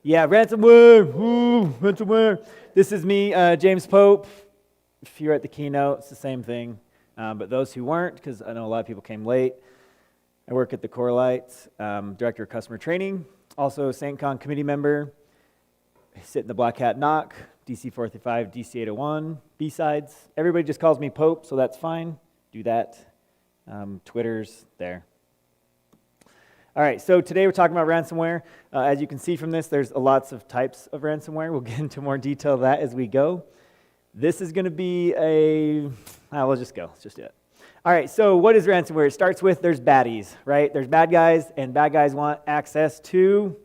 Yeah, ransomware. Ooh, ransomware. This is me, James Pope. If you're at the keynote, it's the same thing. But those who weren't, because I know a lot of people came late, I work at the Corelight, Director of Customer Training, also a SAINTCON committee member. I sit in the Black Hat NOC, DC 435, DC 801, B-sides. Everybody just calls me Pope, so that's fine. Do that. Twitter's there. All right, so today we're talking about ransomware. As you can see from this, there's lots of types of ransomware. We'll get into more detail of that as we go. This is going to be we'll just go. Let's just do it. All right, so what is ransomware? It starts with there's baddies, right? There's bad guys, and bad guys want access to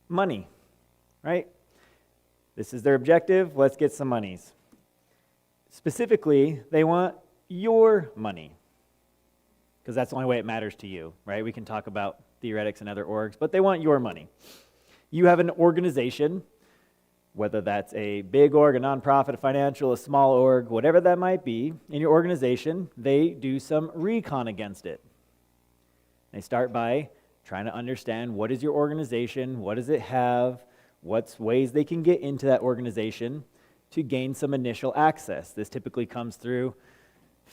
money, right? This is their objective. Let's get some monies. Specifically, they want your money, because that's the only way it matters to you, right? We can talk about theoretics and other orgs, but they want your money. You have an organization, whether that's a big org, a nonprofit, a financial, a small org, whatever that might be, in your organization, they do some recon against it. They start by trying to understand what is your organization, what does it have, what's ways they can get into that organization to gain some initial access. This typically comes through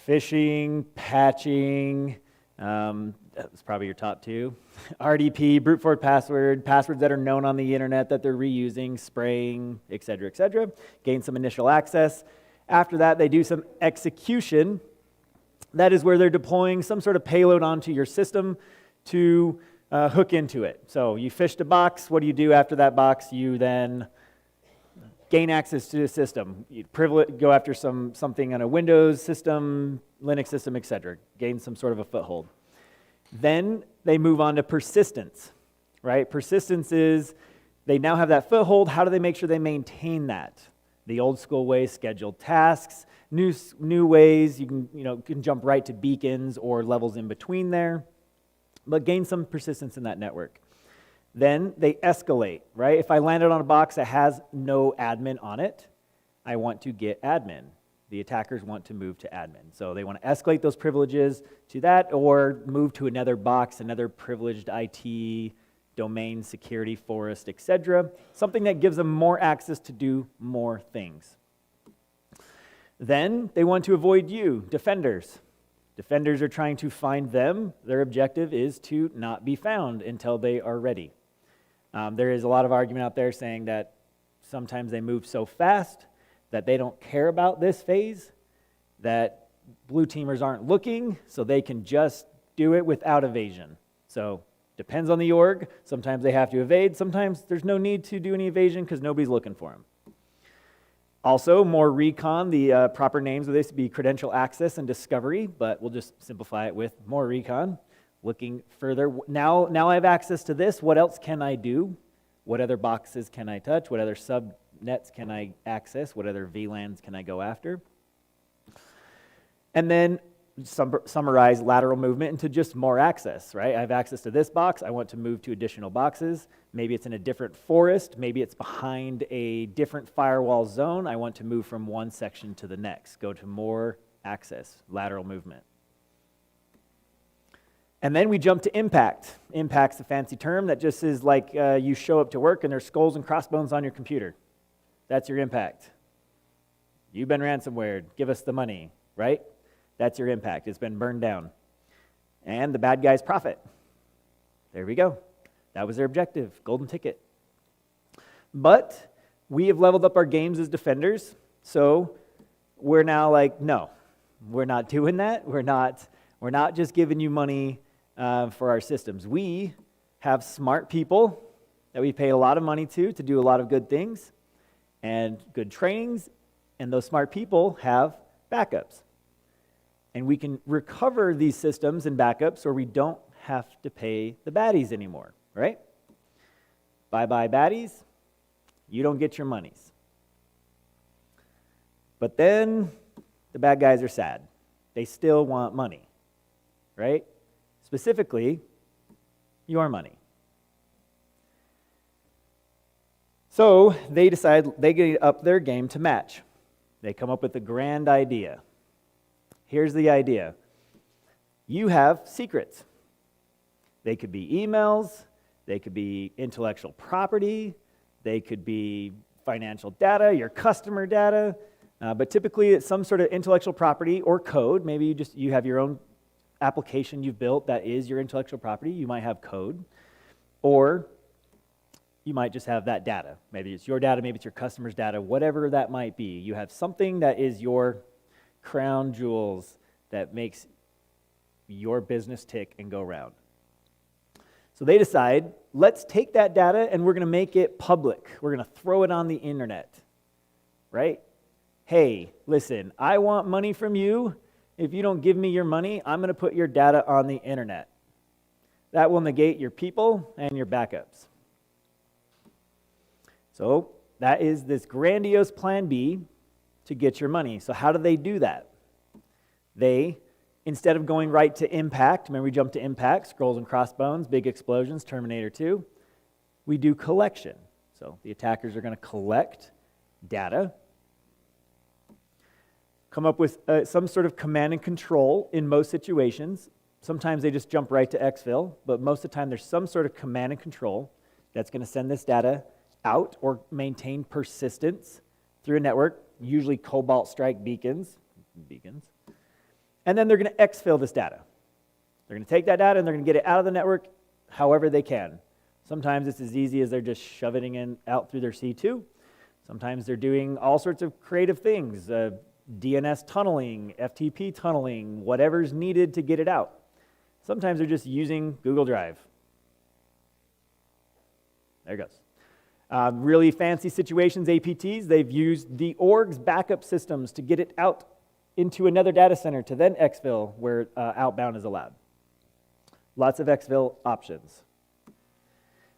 phishing, patching, that's probably your top two. RDP, brute force passwords that are known on the internet that they're reusing, spraying, et cetera, gain some initial access. After that, they do some execution. That is where they're deploying some sort of payload onto your system to hook into it. So you fished a box. What do you do after that box? You then gain access to the system. You go after something on a Windows system, Linux system, et cetera. Gain some sort of a foothold. Then they move on to persistence, right? Persistence is they now have that foothold. How do they make sure they maintain that? The old school way, scheduled tasks. New ways, you can jump right to beacons or levels in between there, but gain some persistence in that network. Then they escalate, right? If I landed on a box that has no admin on it, I want to get admin. The attackers want to move to admin. So they want to escalate those privileges to that or move to another box, another privileged IT, domain, security, forest, etc. Something that gives them more access to do more things. Then they want to avoid you, defenders. Defenders are trying to find them. Their objective is to not be found until they are ready. There is a lot of argument out there saying that sometimes they move so fast that they don't care about this phase, that blue teamers aren't looking, so they can just do it without evasion. So depends on the org. Sometimes they have to evade. Sometimes there's no need to do any evasion because nobody's looking for them. Also, more recon. The proper names of this would be credential access and discovery, but we'll just simplify it with more recon. Looking further, now I have access to this. What else can I do? What other boxes can I touch? What other subnets can I access? What other VLANs can I go after? And then summarize lateral movement into just more access, right? I have access to this box. I want to move to additional boxes. Maybe it's in a different forest. Maybe it's behind a different firewall zone. I want to move from one section to the next. Go to more access, lateral movement. And then we jump to impact. Impact's a fancy term that just is like you show up to work and there's skulls and crossbones on your computer. That's your impact. You've been ransomwared. Give us the money, right? That's your impact. It's been burned down. And the bad guys profit. There we go. That was their objective. Golden ticket. But we have leveled up our games as defenders, so we're now like, no, we're not doing that. We're not just giving you money for our systems. We have smart people that we pay a lot of money to do a lot of good things and good trainings, and those smart people have backups. And we can recover these systems and backups or we don't have to pay the baddies anymore, right? Bye-bye baddies, you don't get your monies. But then the bad guys are sad. They still want money, right? Specifically, your money. So they decide they get up their game to match. They come up with a grand idea. Here's the idea. You have secrets. They could be emails, They could be intellectual property. They could be financial data, your customer data. But typically it's some sort of intellectual property or code. Maybe you have your own application you've built that is your intellectual property. You might have code. Or you might just have that data. Maybe it's your data, maybe it's your customer's data, whatever that might be. You have something that is your crown jewels that makes your business tick and go round. So they decide, let's take that data and we're going to make it public. We're going to throw it on the internet, right? Hey, listen, I want money from you. If you don't give me your money, I'm going to put your data on the internet. That will negate your people and your backups. So that is this grandiose plan B to get your money. So how do they do that? They, instead of going right to impact, remember we jumped to impact, skulls and crossbones, big explosions, Terminator 2, we do collection. So the attackers are going to collect data, come up with some sort of command and control in most situations. Sometimes they just jump right to exfil, but most of the time there's some sort of command and control that's going to send this data out or maintain persistence through a network, usually cobalt strike beacons. And then they're going to exfil this data. They're going to take that data and they're going to get it out of the network however they can. Sometimes it's as easy as they're just shoving it out through their C2. Sometimes they're doing all sorts of creative things, DNS tunneling, FTP tunneling, whatever's needed to get it out. Sometimes they're just using Google Drive. There it goes. Really fancy situations, APTs, they've used the org's backup systems to get it out into another data center to then exfil where outbound is allowed. Lots of exfil options.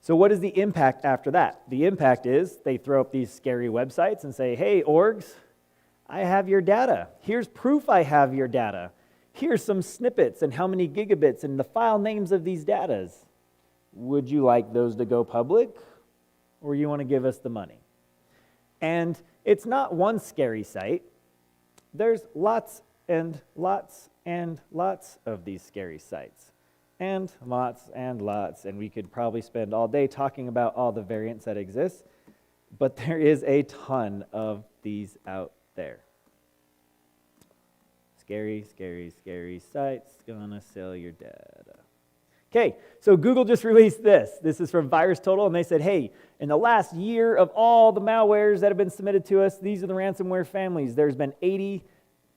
So what is the impact after that? The impact is they throw up these scary websites and say, hey, orgs, I have your data. Here's proof I have your data. Here's some snippets and how many gigabits and the file names of these datas. Would you like those to go public? Or you want to give us the money? And it's not one scary site. There's lots and lots and lots of these scary sites. And lots, and we could probably spend all day talking about all the variants that exist, but there is a ton of these out there. Scary, scary, scary sites gonna sell your data. Okay, so Google just released this. This is from VirusTotal, and they said, hey, in the last year of all the malwares that have been submitted to us, these are the ransomware families. There's been 80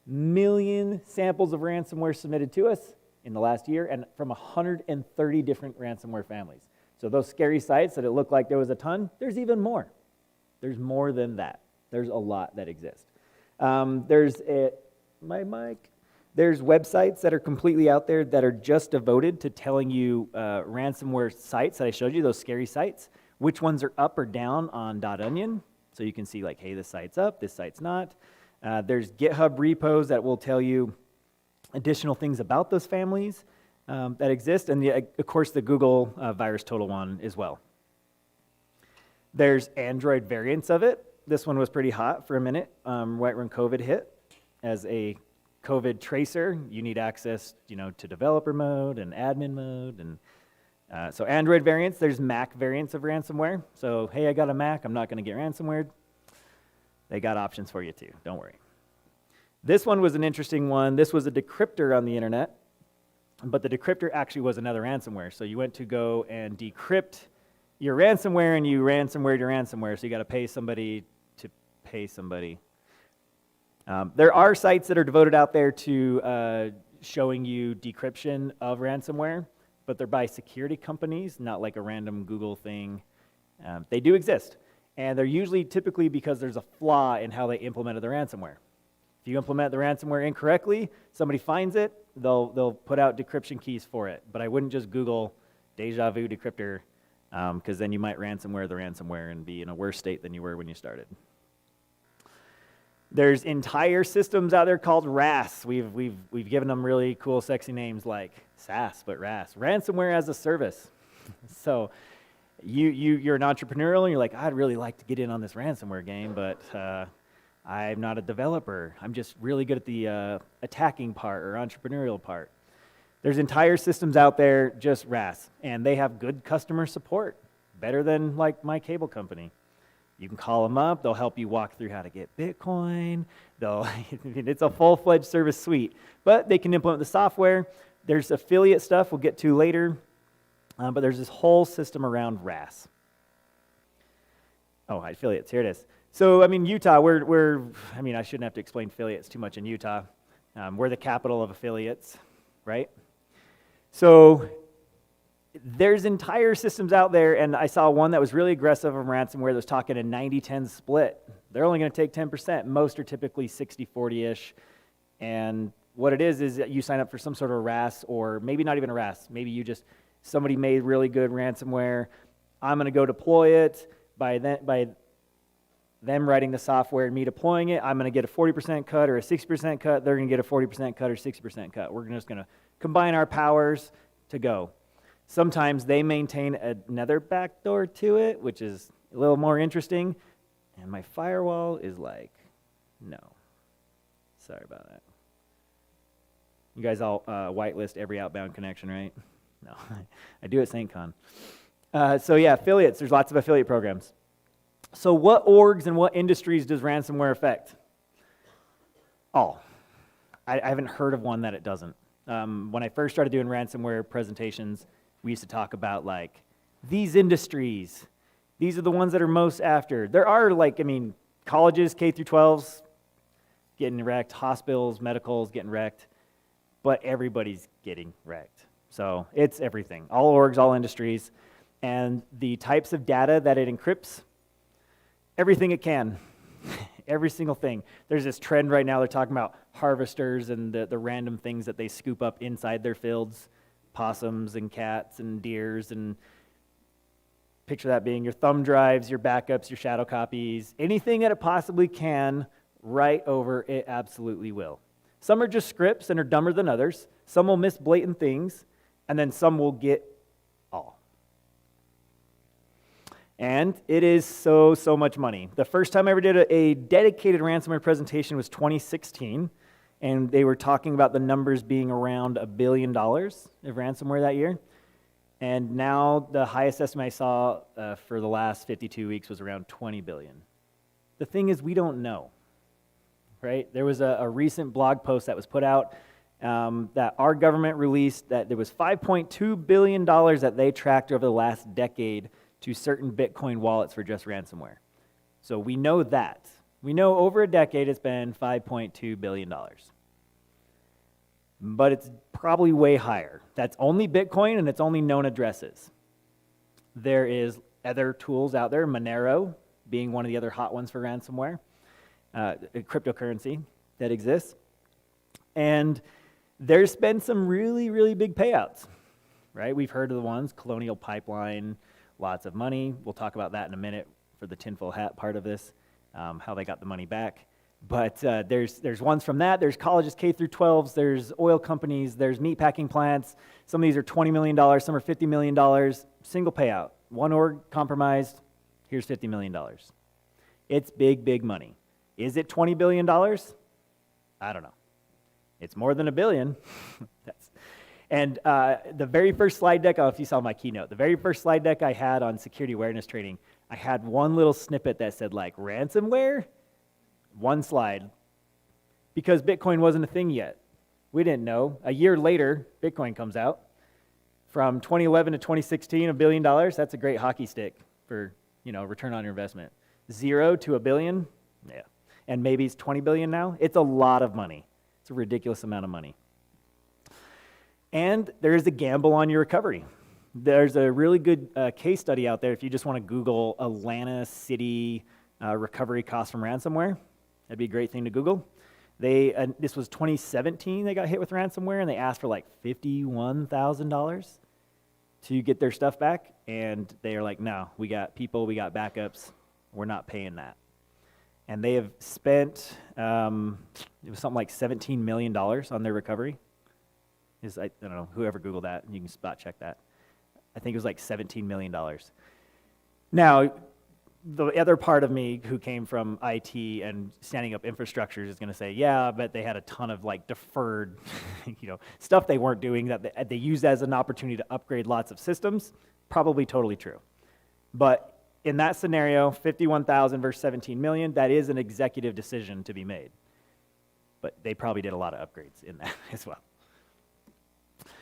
million samples of ransomware submitted to us in the last year, and from 130 different ransomware families. So those scary sites that it looked like there was a ton, there's even more. There's more than that. There's a lot that exist. There's websites that are completely out there that are just devoted to telling you ransomware sites that I showed you, those scary sites, which ones are up or down on .onion. So you can see like, hey, this site's up, this site's not. There's GitHub repos that will tell you additional things about those families that exist, and of course the Google VirusTotal one as well. There's Android variants of it. This one was pretty hot for a minute, right when COVID hit. As a COVID tracer, you need access, to developer mode and admin mode, and so Android variants. There's Mac variants of ransomware. So hey, I got a Mac, I'm not going to get ransomware. They got options for you too. Don't worry. This one was an interesting one. This was a decryptor on the internet, but the decryptor actually was another ransomware. So you went to go and decrypt your ransomware, and you ransomware your ransomware. So you got to pay somebody to pay somebody. There are sites that are devoted out there to showing you decryption of ransomware, but they're by security companies, not like a random Google thing. They do exist, and they're usually typically because there's a flaw in how they implemented the ransomware. If you implement the ransomware incorrectly, somebody finds it, they'll put out decryption keys for it. But I wouldn't just Google deja vu decryptor, because then you might ransomware the ransomware and be in a worse state than you were when you started. There's entire systems out there called RAS. We've given them really cool, sexy names like SaaS, but RAS, ransomware as a service. So you're an entrepreneurial and you're like, I'd really like to get in on this ransomware game, but I'm not a developer. I'm just really good at the attacking part or entrepreneurial part. There's entire systems out there just RAS, and they have good customer support, better than like my cable company. You can call them up, they'll help you walk through how to get Bitcoin. It's a full-fledged service suite, but they can implement the software. There's affiliate stuff we'll get to later, but there's this whole system around RAS. Oh, affiliates, here it is. So, I mean, Utah, I shouldn't have to explain affiliates too much in Utah. We're the capital of affiliates, right? So, there's entire systems out there, and I saw one that was really aggressive on ransomware that was talking a 90-10 split. They're only going to take 10%. Most are typically 60-40-ish. And what it is that you sign up for some sort of RAS, or maybe not even a RAS. Maybe somebody made really good ransomware. I'm going to go deploy it. By them writing the software and me deploying it, I'm going to get a 40% cut or a 60% cut. They're going to get a 40% cut or 60% cut. We're just going to combine our powers to go. Sometimes they maintain another backdoor to it, which is a little more interesting. And my firewall is like, no. Sorry about that. You guys all whitelist every outbound connection, right? No, I do at SAINTCON. So yeah, affiliates. There's lots of affiliate programs. So what orgs and what industries does ransomware affect? All. I haven't heard of one that it doesn't. When I first started doing ransomware presentations, we used to talk about like, these industries, these are the ones that are most after. There are colleges, K through 12s, getting wrecked, hospitals, medicals getting wrecked, but everybody's getting wrecked. So it's everything, all orgs, all industries, and the types of data that it encrypts, everything it can, every single thing. There's this trend right now, they're talking about harvesters and the random things that they scoop up inside their fields, possums and cats and deers, and picture that being your thumb drives, your backups, your shadow copies, anything that it possibly can write over, it absolutely will. Some are just scripts and are dumber than others. Some will miss blatant things, and then some will get all. And it is so much money. The first time I ever did a dedicated ransomware presentation was 2016, and they were talking about the numbers being around $1 billion of ransomware that year. And now the highest estimate I saw for the last 52 weeks was around 20 billion. The thing is, we don't know, right? There was a recent blog post that was put out that our government released that there was $5.2 billion that they tracked over the last decade to certain Bitcoin wallets for just ransomware. So we know that. We know over a decade it's been $5.2 billion. But it's probably way higher. That's only Bitcoin, and it's only known addresses. There is other tools out there, Monero being one of the other hot ones for ransomware, a cryptocurrency that exists. And there's been some really big payouts, right? We've heard of the ones, Colonial Pipeline, lots of money. We'll talk about that in a minute for the tinfoil hat part of this, how they got the money back. But there's ones from that. There's colleges, K through 12s. There's oil companies. There's meatpacking plants. Some of these are $20 million. Some are $50 million. Single payout. One org compromised. Here's $50 million. It's big money. Is it $20 billion? I don't know. It's more than $1 billion. And the very first slide deck, I don't know if you saw my keynote, the very first slide deck I had on security awareness training, I had one little snippet that said like ransomware, one slide, because Bitcoin wasn't a thing yet. We didn't know. A year later, Bitcoin comes out. From 2011 to 2016, $1 billion, that's a great hockey stick for, return on your investment. 0 to $1 billion, yeah. And maybe it's 20 billion now. It's a lot of money. It's a ridiculous amount of money. And there is a gamble on your recovery. There's a really good case study out there if you just want to Google Atlanta City recovery costs from ransomware. That'd be a great thing to Google. This was 2017 they got hit with ransomware, and they asked for like $51,000 to get their stuff back. And they are like, no, we got people, we got backups, we're not paying that. And they have spent, it was something like $17 million on their recovery. I don't know, whoever Googled that, you can spot check that. I think it was like $17 million. Now, the other part of me who came from IT and standing up infrastructures is going to say, yeah, but they had a ton of like deferred, stuff they weren't doing that they used as an opportunity to upgrade lots of systems. Probably totally true. But in that scenario, 51,000 versus 17 million, that is an executive decision to be made. But they probably did a lot of upgrades in that as well.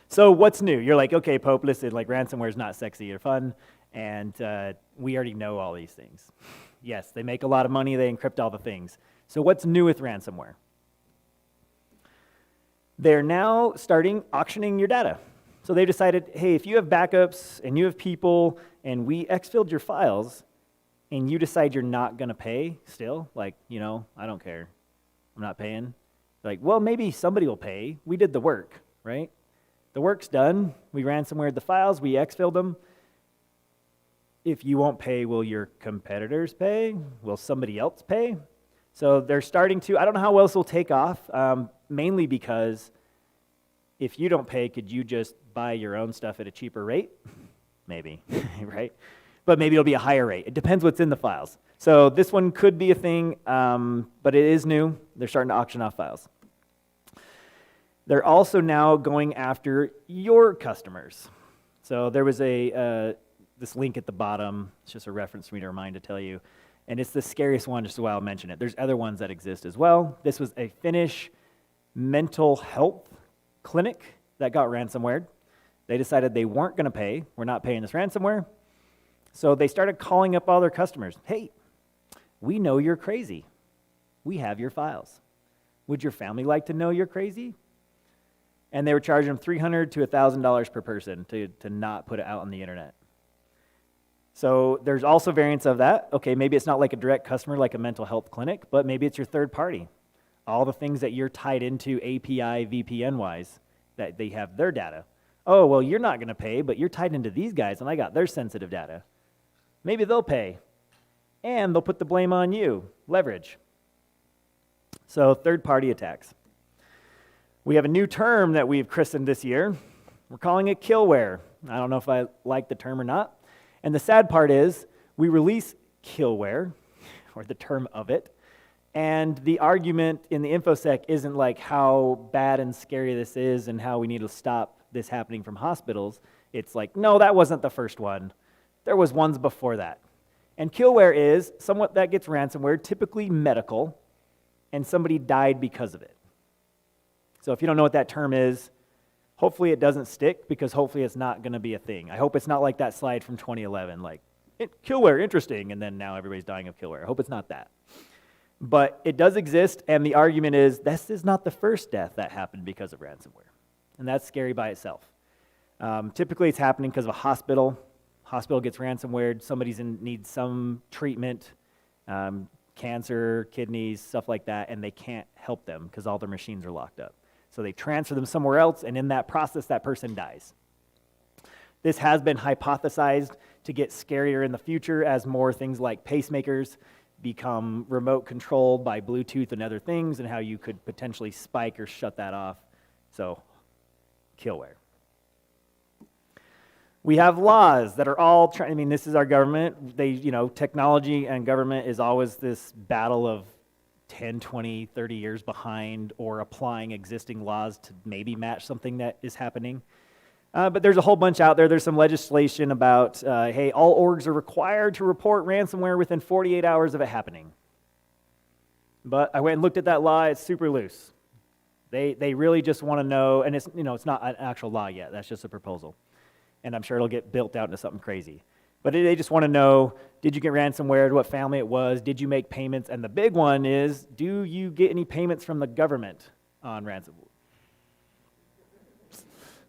So what's new? You're like, okay, Pope, listen, like ransomware is not sexy or fun. And we already know all these things. Yes, they make a lot of money, they encrypt all the things. So what's new with ransomware? They're now starting auctioning your data. So they decided, hey, if you have backups and you have people and we exfilled your files and you decide you're not going to pay still, like, I don't care, I'm not paying. Like, well, maybe somebody will pay. We did the work, right? The work's done. We ransomwared the files, we exfilled them. If you won't pay, will your competitors pay? Will somebody else pay? So they're starting to, I don't know how well this will take off, mainly because if you don't pay, could you just buy your own stuff at a cheaper rate? Maybe, right? But maybe it'll be a higher rate. It depends what's in the files. So this one could be a thing, but it is new. They're starting to auction off files. They're also now going after your customers. So there was this link at the bottom. It's just a reference for me to remind to tell you. And it's the scariest one, just so I'll mention it. There's other ones that exist as well. This was a Finnish mental health clinic that got ransomwared. They decided they weren't going to pay. We're not paying this ransomware. So they started calling up all their customers. Hey, we know you're crazy. We have your files. Would your family like to know you're crazy? And they were charging them $300 to $1,000 per person to not put it out on the internet. So there's also variants of that. Okay, maybe it's not like a direct customer like a mental health clinic, but maybe it's your third party. All the things that you're tied into API, VPN-wise, that they have their data. Oh, well, you're not going to pay, but you're tied into these guys, and I got their sensitive data. Maybe they'll pay, and they'll put the blame on you. Leverage. So third-party attacks. We have a new term that we've christened this year. We're calling it killware. I don't know if I like the term or not. And the sad part is, we release killware, or the term of it, and the argument in the InfoSec isn't like how bad and scary this is and how we need to stop this happening from hospitals. It's like, no, that wasn't the first one. There was ones before that. And killware is somewhat that gets ransomware, typically medical, and somebody died because of it. So if you don't know what that term is, hopefully it doesn't stick, because hopefully it's not going to be a thing. I hope it's not like that slide from 2011, like, killware, interesting, and then now everybody's dying of killware. I hope it's not that. But it does exist, and the argument is, this is not the first death that happened because of ransomware. And that's scary by itself. Typically it's happening because of a hospital. Hospital gets ransomwared, somebody's needs some treatment, cancer, kidneys, stuff like that, and they can't help them because all their machines are locked up. So they transfer them somewhere else, and in that process, that person dies. This has been hypothesized to get scarier in the future as more things like pacemakers become remote controlled by Bluetooth and other things, and how you could potentially spike or shut that off. So, killware. We have laws that are all trying, this is our government. Technology and government is always this battle of 10, 20, 30 years behind, or applying existing laws to maybe match something that is happening. But there's a whole bunch out there. There's some legislation about, hey, all orgs are required to report ransomware within 48 hours of it happening. But I went and looked at that law. It's super loose. They really just want to know, and it's not an actual law yet. That's just a proposal. And I'm sure it'll get built out into something crazy. But they just want to know, did you get ransomware, what family it was, did you make payments? And the big one is, do you get any payments from the government on ransomware?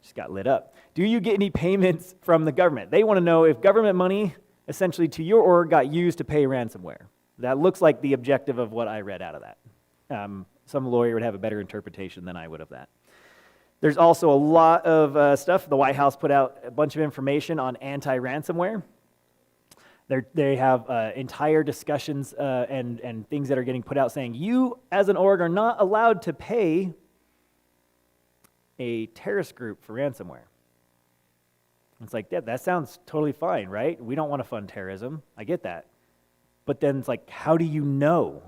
Just got lit up. Do you get any payments from the government? They want to know if government money, essentially to your org, got used to pay ransomware. That looks like the objective of what I read out of that. Some lawyer would have a better interpretation than I would of that. There's also a lot of stuff. The White House put out a bunch of information on anti-ransomware. They have entire discussions and things that are getting put out saying, you as an org are not allowed to pay a terrorist group for ransomware. It's like, yeah, that sounds totally fine, right? We don't want to fund terrorism. I get that. But then it's like, how do you know?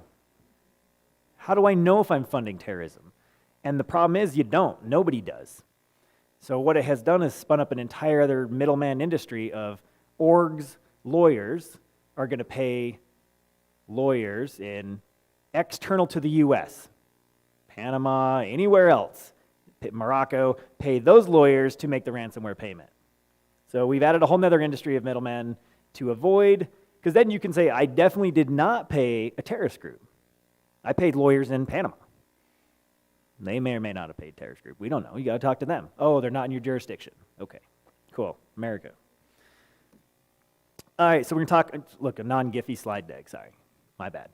How do I know if I'm funding terrorism? And the problem is you don't. Nobody does. So what it has done is spun up an entire other middleman industry of orgs, lawyers are going to pay lawyers in external to the U.S., Panama, anywhere else, Morocco, pay those lawyers to make the ransomware payment. So we've added a whole nother industry of middlemen to avoid, because then you can say, I definitely did not pay a terrorist group. I paid lawyers in Panama. They may or may not have paid terrorist group. We don't know. You got to talk to them. Oh, they're not in your jurisdiction. Okay, cool. America. All right, so we're going to talk, look, a non-Giphy slide deck. Sorry, my bad.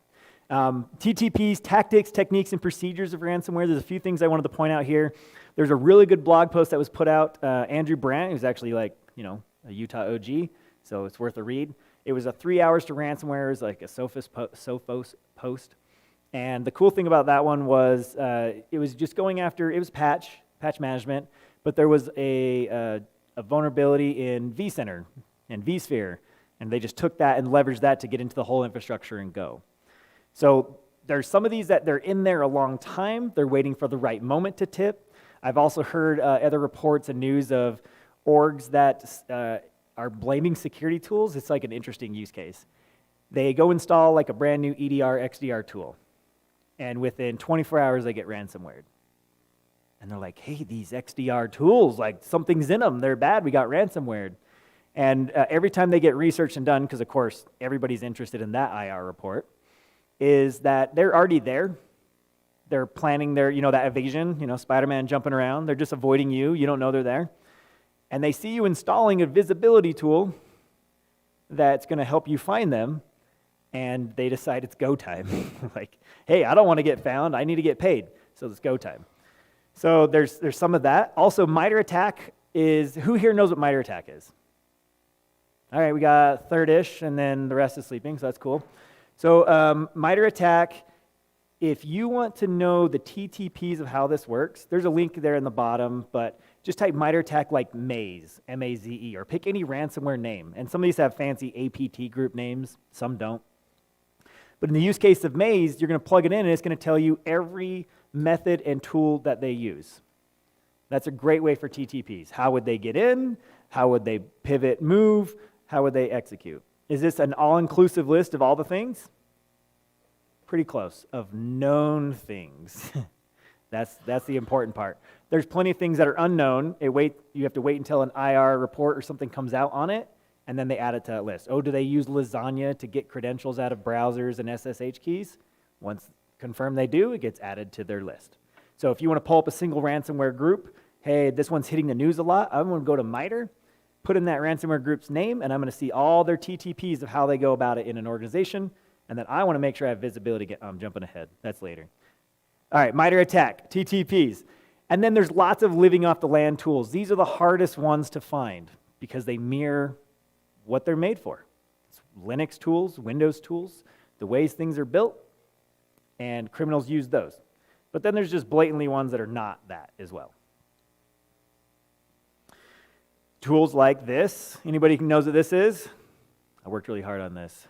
TTPs, tactics, techniques, and procedures of ransomware. There's a few things I wanted to point out here. There's a really good blog post that was put out. Andrew Brandt, who's actually like, a Utah OG, so it's worth a read. It was a 3 hours to ransomware. It was like a Sophos post. And the cool thing about that one was it was just going after, it was patch management, but there was a vulnerability in vCenter and vSphere, and they just took that and leveraged that to get into the whole infrastructure and go. So there's some of these that they're in there a long time. They're waiting for the right moment to tip. I've also heard other reports and news of orgs that are blaming security tools. It's like an interesting use case. They go install like a brand new EDR, XDR tool, and within 24 hours they get ransomware. And they're like, hey, these XDR tools, like something's in them. They're bad. We got ransomware. And every time they get researched and done, because of course everybody's interested in that IR report, is that they're already there. They're planning their, that evasion, Spider-Man jumping around. They're just avoiding you. You don't know they're there. And they see you installing a visibility tool that's going to help you find them, and they decide it's go time. Like, hey, I don't want to get found. I need to get paid, so it's go time. So there's some of that. Also, Mitre ATT&CK is, who here knows what Mitre ATT&CK is? All right, we got third-ish, and then the rest is sleeping, so that's cool. So Mitre ATT&CK, if you want to know the TTPs of how this works, there's a link there in the bottom, but just type Mitre ATT&CK like Maze, M-A-Z-E, or pick any ransomware name. And some of these have fancy APT group names, some don't. But in the use case of Maze, you're going to plug it in, and it's going to tell you every method and tool that they use. That's a great way for TTPs. How would they get in? How would they pivot, move? How would they execute? Is this an all-inclusive list of all the things? Pretty close, of known things. That's the important part. There's plenty of things that are unknown. You have to wait until an IR report or something comes out on it, and then they add it to that list. Oh, do they use lasagna to get credentials out of browsers and SSH keys? Once confirmed they do, it gets added to their list. So if you want to pull up a single ransomware group, hey, this one's hitting the news a lot, I'm going to go to Mitre, put in that ransomware group's name, and I'm going to see all their TTPs of how they go about it in an organization, and then I want to make sure I have visibility. I'm jumping ahead. That's later. All right, Mitre ATT&CK, TTPs. And then there's lots of living off the land tools. These are the hardest ones to find because they mirror what they're made for. It's Linux tools, Windows tools, the ways things are built, and criminals use those. But then there's just blatantly ones that are not that as well. Tools like this. Anybody who knows what this is? I worked really hard on this.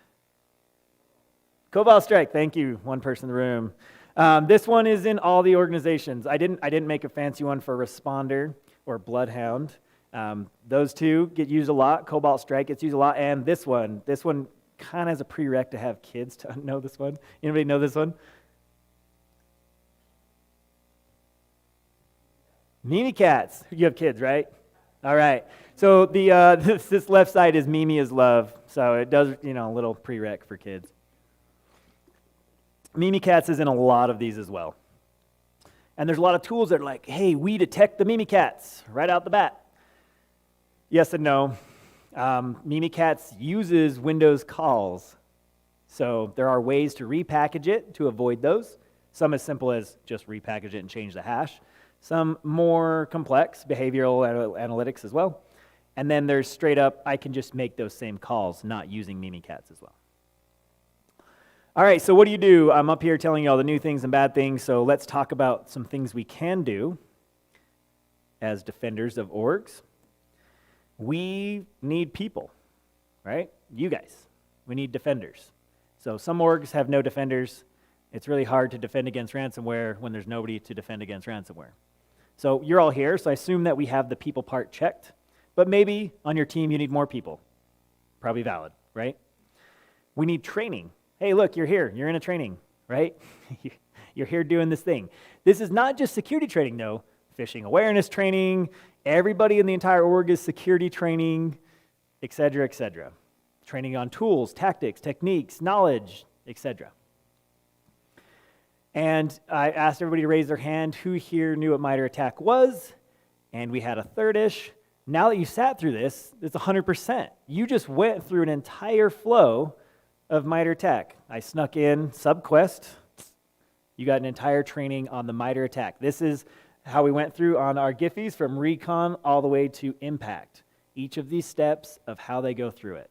Cobalt Strike, thank you, one person in the room. This one is in all the organizations. I didn't make a fancy one for Responder or Bloodhound. Those two get used a lot. Cobalt Strike gets used a lot, and this one kind of has a prereq to have kids to know this one. Anybody know this one? Mimikatz. You have kids, right? All right. So this left side is Mimi is love. So it does, a little prereq for kids. Mimikatz is in a lot of these as well. And there's a lot of tools that are like, hey, we detect the Mimikatz right out the bat. Yes and no. Mimikatz uses Windows calls. So there are ways to repackage it to avoid those. Some as simple as just repackage it and change the hash. Some more complex, behavioral analytics as well. And then there's straight up, I can just make those same calls, not using Mimikatz as well. All right, so what do? I'm up here telling you all the new things and bad things, so let's talk about some things we can do as defenders of orgs. We need people, right? You guys. We need defenders. So some orgs have no defenders. It's really hard to defend against ransomware when there's nobody to defend against ransomware. So you're all here, so I assume that we have the people part checked, but maybe on your team you need more people. Probably valid, right? We need training. Hey, look, you're here. You're in a training, right? You're here doing this thing. This is not just security training, though. Phishing awareness training. Everybody in the entire org is security training, et cetera, et cetera. Training on tools, tactics, techniques, knowledge, et cetera. And I asked everybody to raise their hand who here knew what Mitre ATT&CK was, and we had a third-ish. Now that you sat through this, it's 100%. You just went through an entire flow of Mitre ATT&CK. I snuck in subquest. You got an entire training on the Mitre ATT&CK. This is how we went through on our Giphies from recon all the way to impact. Each of these steps of how they go through it.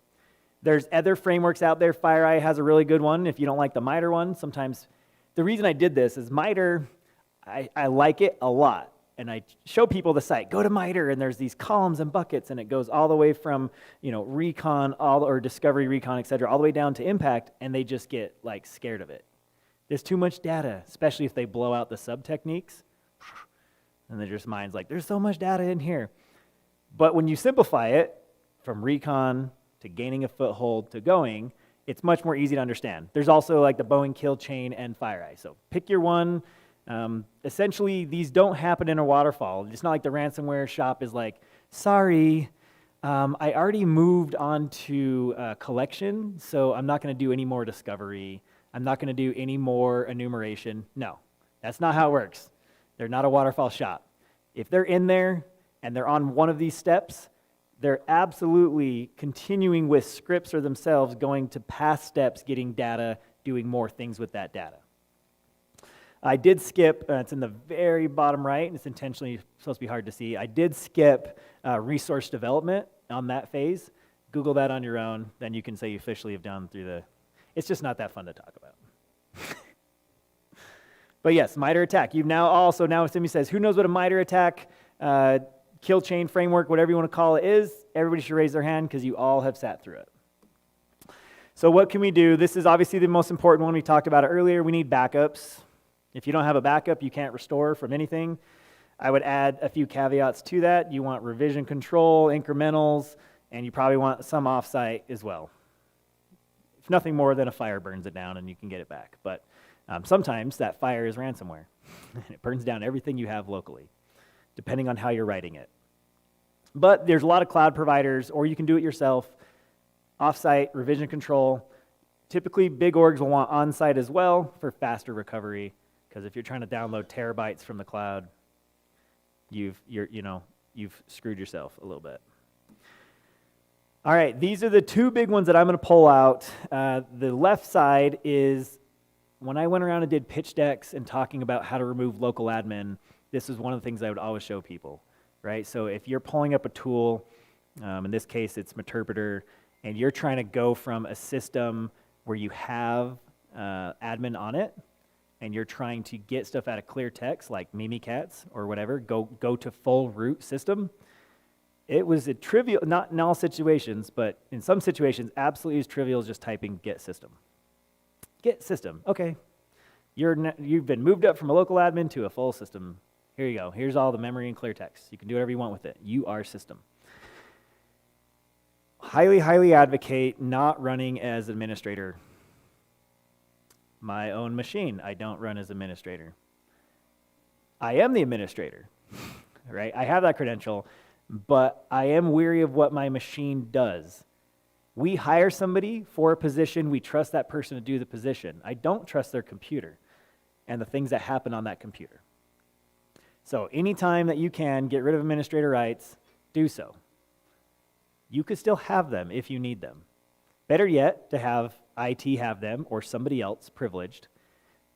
There's other frameworks out there. FireEye has a really good one. If you don't like the Mitre one, sometimes the reason I did this is Mitre, I like it a lot. And I show people the site, go to Mitre, and there's these columns and buckets, and it goes all the way from, recon, or discovery, recon, et cetera, all the way down to impact, and they just get like scared of it. There's too much data, especially if they blow out the sub techniques, and their just mind's like, there's so much data in here. But when you simplify it from recon to gaining a foothold to going, it's much more easy to understand. There's also like the Boeing kill chain and FireEye. So pick your one. Essentially, these don't happen in a waterfall. It's not like the ransomware shop is like, sorry, I already moved on to collection, so I'm not going to do any more discovery. I'm not going to do any more enumeration. No, that's not how it works. They're not a waterfall shop. If they're in there and they're on one of these steps, they're absolutely continuing with scripts or themselves going to past steps, getting data, doing more things with that data. I did skip, it's in the very bottom right, and it's intentionally supposed to be hard to see. I did skip resource development on that phase. Google that on your own, then you can say you officially have done through the, it's just not that fun to talk about. But yes, Mitre ATT&CK. You've now somebody says, who knows what a Mitre ATT&CK kill chain framework, whatever you want to call it is? Everybody should raise their hand because you all have sat through it. So what can we do? This is obviously the most important one. We talked about it earlier. We need backups. If you don't have a backup, you can't restore from anything. I would add a few caveats to that. You want revision control, incrementals, and you probably want some offsite as well. If nothing more than a fire burns it down and you can get it back. But sometimes that fire is ransomware. It burns down everything you have locally, depending on how you're writing it. But there's a lot of cloud providers, or you can do it yourself. Offsite, revision control. Typically, big orgs will want on-site as well for faster recovery. Because if you're trying to download terabytes from the cloud, you've screwed yourself a little bit. All right, these are the two big ones that I'm going to pull out. The left side is when I went around and did pitch decks and talking about how to remove local admin, this is one of the things I would always show people, right? So if you're pulling up a tool, in this case it's Meterpreter, and you're trying to go from a system where you have admin on it, and you're trying to get stuff out of clear text like Mimikatz or whatever, go to full root system. It was a trivial, not in all situations, but in some situations, absolutely as trivial as just typing get system. Get system, okay. You've been moved up from a local admin to a full system. Here you go. Here's all the memory and clear text. You can do whatever you want with it. You are system. Highly, highly advocate not running as administrator. My own machine, I don't run as administrator. I am the administrator, right? I have that credential, but I am weary of what my machine does. We hire somebody for a position, we trust that person to do the position. I don't trust their computer and the things that happen on that computer. So anytime that you can get rid of administrator rights, do so. You could still have them if you need them. Better yet, to have IT have them or somebody else privileged,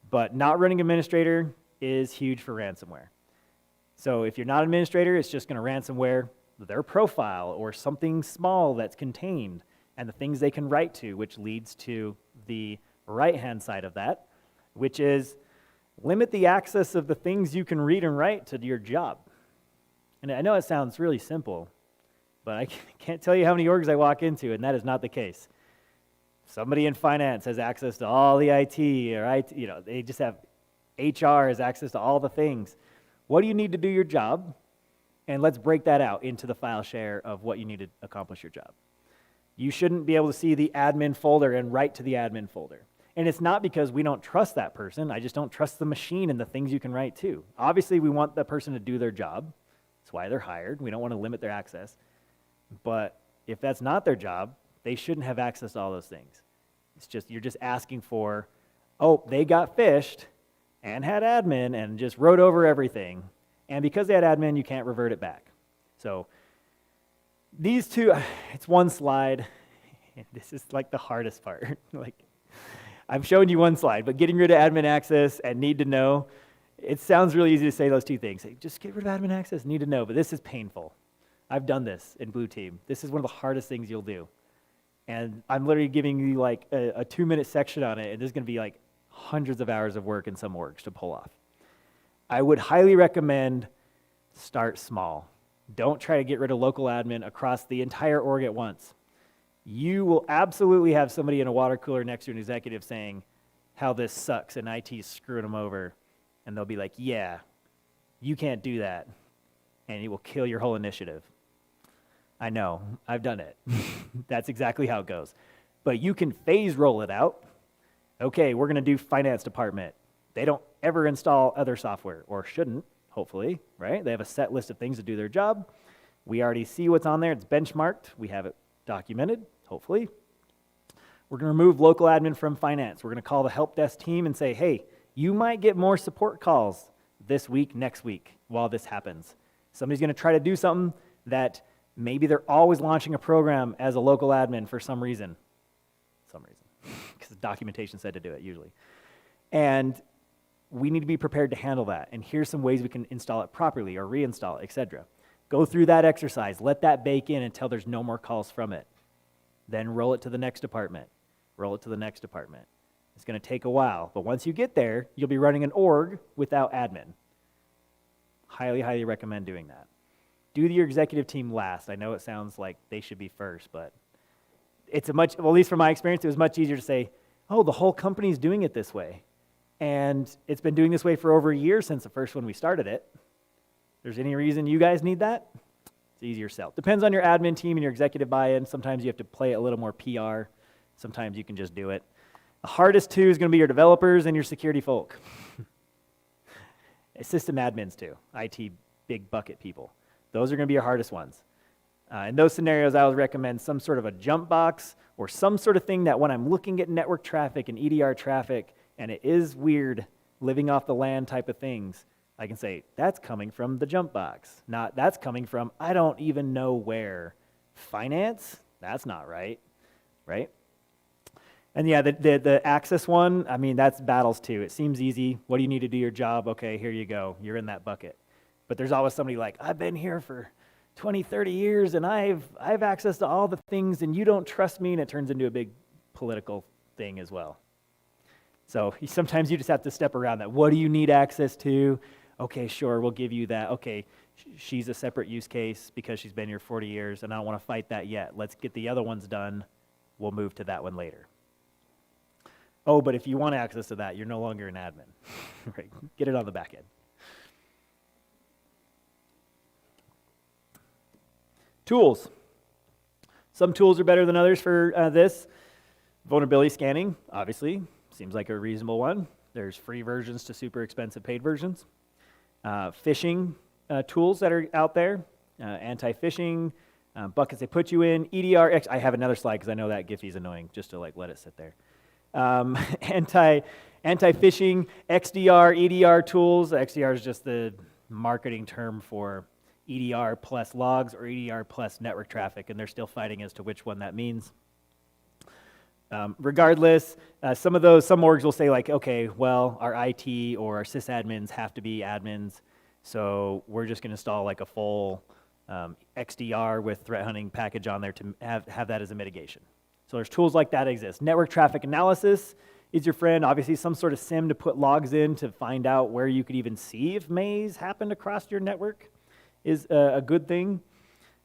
but not running administrator is huge for ransomware. So if you're not an administrator, it's just going to ransomware their profile or something small that's contained and the things they can write to, which leads to the right-hand side of that, which is limit the access of the things you can read and write to your job. And I know it sounds really simple, but I can't tell you how many orgs I walk into, and that is not the case. somebody in finance has access to all the IT, or IT, they just have HR has access to all the things. What do you need to do your job? And let's break that out into the file share of what you need to accomplish your job. You shouldn't be able to see the admin folder and write to the admin folder. And it's not because we don't trust that person. I just don't trust the machine and the things you can write to. Obviously, we want the person to do their job. That's why they're hired. We don't want to limit their access. But if that's not their job, they shouldn't have access to all those things. It's just, you're just asking for, oh, they got phished and had admin and just wrote over everything. And because they had admin, you can't revert it back. So these two, it's one slide. This is like the hardest part. I'm showing you one slide, but getting rid of admin access and need to know, it sounds really easy to say those two things. Just get rid of admin access, need to know, but this is painful. I've done this in Blue Team. This is one of the hardest things you'll do. And I'm literally giving you like a 2-minute section on it, and there's going to be like hundreds of hours of work in some orgs to pull off. I would highly recommend start small. Don't try to get rid of local admin across the entire org at once. You will absolutely have somebody in a water cooler next to an executive saying how this sucks and IT's screwing them over. And they'll be like, yeah, you can't do that. And it will kill your whole initiative. I know, I've done it. That's exactly how it goes. But you can phase roll it out. Okay, we're going to do finance department. They don't ever install other software, or shouldn't, hopefully, right? They have a set list of things to do their job. We already see what's on there. It's benchmarked. We have it documented, hopefully. We're going to remove local admin from finance. We're going to call the help desk team and say, hey, you might get more support calls this week, next week, while this happens. Somebody's going to try to do something that maybe they're always launching a program as a local admin for some reason. Because the documentation said to do it, usually. And we need to be prepared to handle that. And here's some ways we can install it properly or reinstall it, etc. Go through that exercise. Let that bake in until there's no more calls from it. Then roll it to the next department. Roll it to the next department. It's going to take a while, but once you get there, you'll be running an org without admin. Highly, highly recommend doing that. Do your executive team last. I know it sounds like they should be first, but it's well, at least from my experience, it was much easier to say, oh, the whole company's doing it this way. And it's been doing this way for over a year since the first one we started it. If there's any reason you guys need that, it's easier sell. Depends on your admin team and your executive buy-in. Sometimes you have to play it a little more PR. Sometimes you can just do it. The hardest two is going to be your developers and your security folk. System admins too, IT big bucket people. Those are going to be your hardest ones. In those scenarios, I would recommend some sort of a jump box or some sort of thing that when I'm looking at network traffic and EDR traffic, and it is weird living off the land type of things, I can say, that's coming from the jump box. Not, that's coming from, I don't even know where. Finance? That's not right, right? And yeah, the access one, I mean, that's battles too. It seems easy. What do you need to do your job? Okay, here you go. You're in that bucket. But there's always somebody like, I've been here for 20, 30 years, and I've access to all the things, and you don't trust me, and it turns into a big political thing as well. So sometimes you just have to step around that. What do you need access to? Okay, sure, we'll give you that. Okay, she's a separate use case because she's been here 40 years, and I don't want to fight that yet. Let's get the other ones done. We'll move to that one later. Oh, but if you want access to that, you're no longer an admin. Right? Get it on the back end. Tools. Some tools are better than others for this. Vulnerability scanning, obviously, seems like a reasonable one. There's free versions to super expensive paid versions. Phishing tools that are out there. Anti-phishing, buckets they put you in. EDR, I have another slide because I know that Giphy's annoying, just to let it sit there. Anti-phishing, XDR, EDR tools. XDR is just the marketing term for EDR plus logs or EDR plus network traffic, and they're still fighting as to which one that means. Regardless, some orgs will say like, okay, well, our IT or our sysadmins have to be admins, so we're just going to install like a full XDR with threat hunting package on there to have that as a mitigation. So there's tools like that exist. Network traffic analysis is your friend. Obviously, some sort of SIM to put logs in to find out where you could even see if maze happened across your network is a good thing.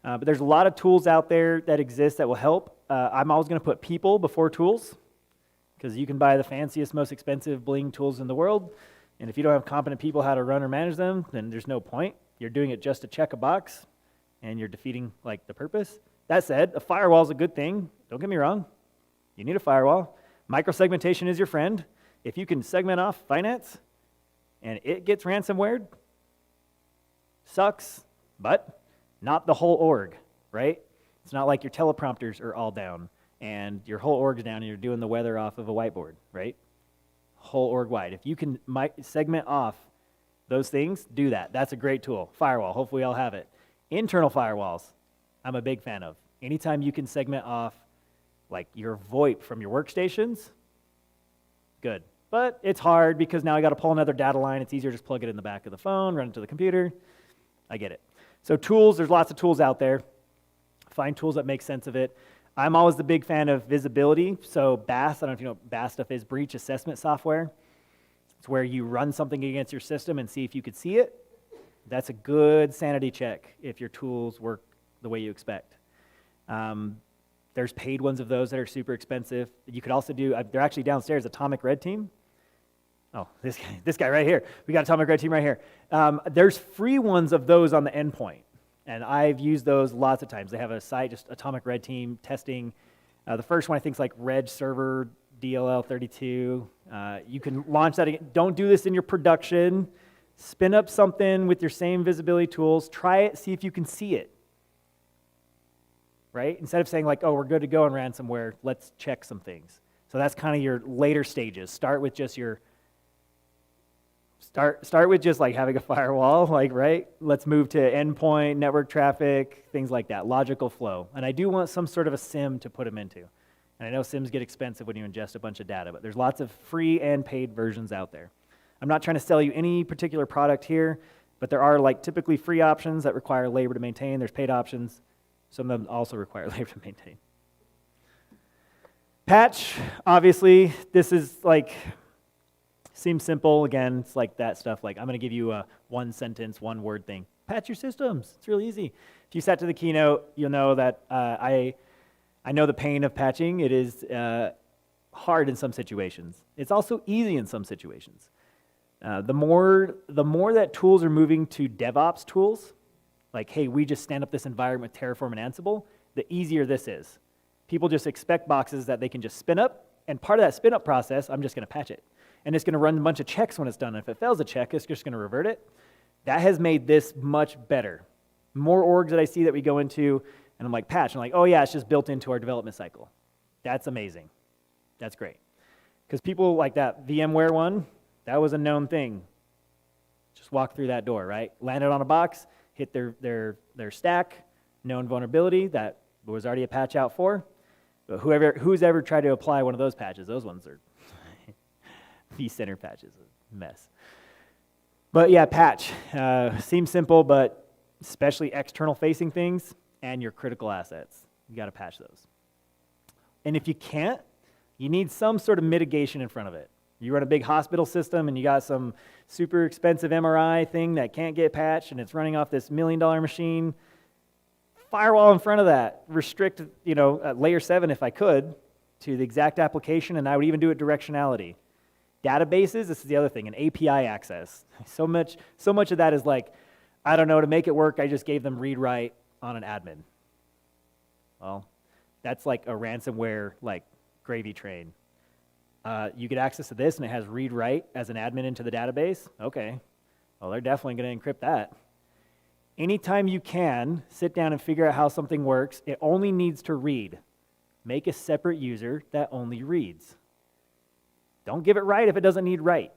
But there's a lot of tools out there that exist that will help. I'm always going to put people before tools, because you can buy the fanciest, most expensive bling tools in the world, and if you don't have competent people how to run or manage them, then there's no point. You're doing it just to check a box, and you're defeating like the purpose. That said, a firewall is a good thing. Don't get me wrong. You need a firewall. Microsegmentation is your friend. If you can segment off finance and it gets ransomware, sucks, but not the whole org, right? It's not like your teleprompters are all down and your whole org's down and you're doing the weather off of a whiteboard, right? Whole org wide. If you can segment off those things, do that. That's a great tool. Firewall, hopefully we all have it. Internal firewalls, I'm a big fan of. Anytime you can segment off like your VoIP from your workstations, good. But it's hard because now I got to pull another data line. It's easier to just plug it in the back of the phone, run it to the computer. I get it. So tools, there's lots of tools out there. Find tools that make sense of it. I'm always the big fan of visibility. So BAS, I don't know if you know what BAS stuff is, breach assessment software. It's where you run something against your system and see if you could see it. That's a good sanity check if your tools work the way you expect. There's paid ones of those that are super expensive. You could also do, they're actually downstairs, Atomic Red Team. Oh, this guy right here. We got Atomic Red Team right here. There's free ones of those on the endpoint, and I've used those lots of times. They have a site, just Atomic Red Team testing. The first one I think is like Reg Server DLL32. You can launch that again. Don't do this in your production. Spin up something with your same visibility tools. Try it, see if you can see it. Right? Instead of saying like, oh, we're good to go in ransomware, let's check some things. So that's kind of your later stages. Start with just like having a firewall, like, right? Let's move to endpoint, network traffic, things like that, logical flow. And I do want some sort of a SIM to put them into. And I know SIMs get expensive when you ingest a bunch of data, but there's lots of free and paid versions out there. I'm not trying to sell you any particular product here, but there are like typically free options that require labor to maintain. There's paid options. Some of them also require labor to maintain. Patch, obviously, this is like, seems simple. Again, it's like that stuff. Like, I'm going to give you a one sentence, one word thing. Patch your systems. It's really easy. If you sat to the keynote, you'll know that I know the pain of patching. It is hard in some situations. It's also easy in some situations. The more that tools are moving to DevOps tools, like, hey, we just stand up this environment with Terraform and Ansible, the easier this is. People just expect boxes that they can just spin up, and part of that spin up process, I'm just going to patch it. And it's going to run a bunch of checks when it's done. And if it fails a check, it's just going to revert it. That has made this much better. More orgs that I see that we go into, and I'm like, patch. I'm like, oh yeah, it's just built into our development cycle. That's amazing. That's great. Because people like that VMware one, that was a known thing. Just walk through that door, right? Landed on a box, hit their stack, known vulnerability that was already a patch out for. But who's ever tried to apply one of those patches, those ones are vCenter patches, a mess. But yeah, patch. Seems simple, but especially external facing things and your critical assets. You got to patch those. And if you can't, you need some sort of mitigation in front of it. You run a big hospital system and you got some super expensive MRI thing that can't get patched and it's running off this $1 million machine. Firewall in front of that. Restrict, layer 7 if I could to the exact application, and I would even do it directionality. Databases, this is the other thing, an API access. So much of that is like, I don't know, to make it work, I just gave them read-write on an admin. Well, that's like a ransomware like gravy train. You get access to this and it has read-write as an admin into the database. Okay, well, they're definitely going to encrypt that. Anytime you can, sit down and figure out how something works. It only needs to read. Make a separate user that only reads. Don't give it write if it doesn't need write.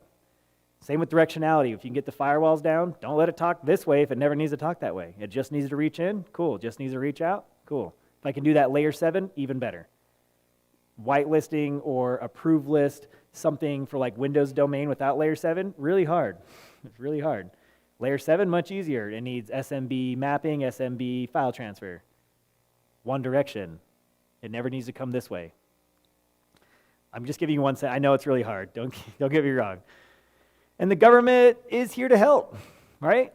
Same with directionality. If you can get the firewalls down, don't let it talk this way if it never needs to talk that way. It just needs to reach in, cool. Just needs to reach out, cool. If I can do that layer 7, even better. Whitelisting or approve list something for like Windows domain without layer 7, really hard. It's really hard. Layer 7, much easier. It needs SMB mapping, SMB file transfer. One direction. It never needs to come this way. I'm just giving you one set. I know it's really hard. Don't get me wrong. And the government is here to help, right?